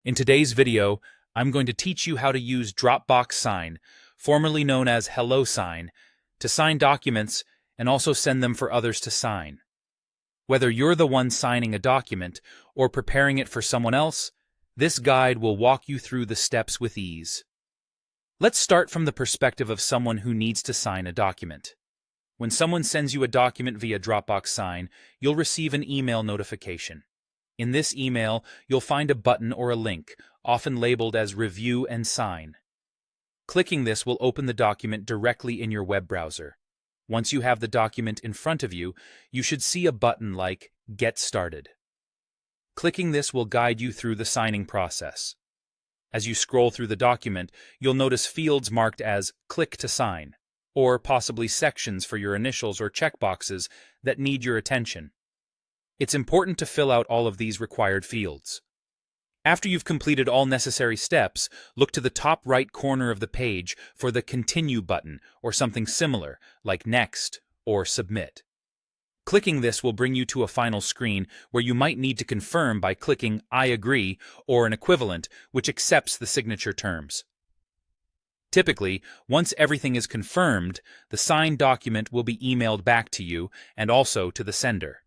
In today's video, I'm going to teach you how to use Dropbox Sign, formerly known as Hello Sign, to sign documents and also send them for others to sign. Whether you're the one signing a document or preparing it for someone else, this guide will walk you through the steps with ease. Let's start from the perspective of someone who needs to sign a document. When someone sends you a document via Dropbox Sign, you'll receive an email notification. In this email, you'll find a button or a link, often labeled as Review and Sign. Clicking this will open the document directly in your web browser. Once you have the document in front of you, you should see a button like Get Started. Clicking this will guide you through the signing process. As you scroll through the document, you'll notice fields marked as Click to Sign, or possibly sections for your initials or checkboxes that need your attention. It's important to fill out all of these required fields. After you've completed all necessary steps, look to the top right corner of the page for the Continue button or something similar, like Next or Submit. Clicking this will bring you to a final screen where you might need to confirm by clicking I agree or an equivalent which accepts the signature terms. Typically, once everything is confirmed, the signed document will be emailed back to you and also to the sender.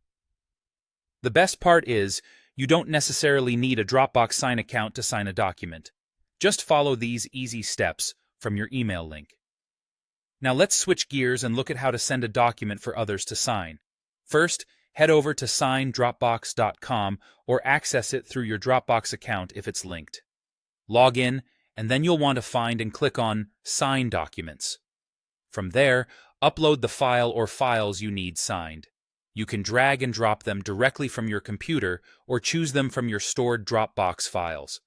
The best part is, you don't necessarily need a Dropbox Sign account to sign a document. Just follow these easy steps from your email link. Now let's switch gears and look at how to send a document for others to sign. First, head over to signdropbox.com or access it through your Dropbox account if it's linked. Log in, and then you'll want to find and click on Sign Documents. From there, upload the file or files you need signed. You can drag and drop them directly from your computer or choose them from your stored Dropbox files.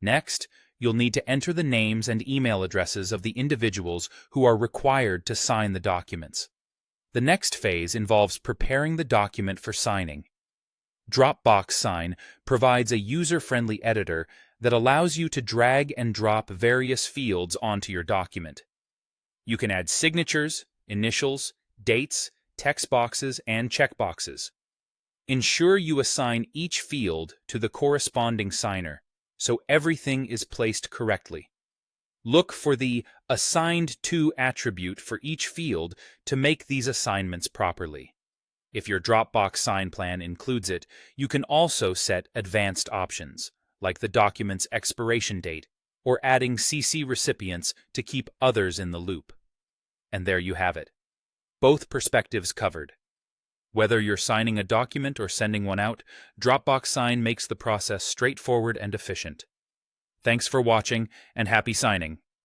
Next, you'll need to enter the names and email addresses of the individuals who are required to sign the documents. The next phase involves preparing the document for signing. Dropbox Sign provides a user-friendly editor that allows you to drag and drop various fields onto your document. You can add signatures, initials, dates, text boxes, and checkboxes. Ensure you assign each field to the corresponding signer, so everything is placed correctly. Look for the Assigned To attribute for each field to make these assignments properly. If your Dropbox Sign plan includes it, you can also set advanced options, like the document's expiration date, or adding CC recipients to keep others in the loop. And there you have it. Both perspectives covered. Whether you're signing a document or sending one out, Dropbox Sign makes the process straightforward and efficient. Thanks for watching, and happy signing.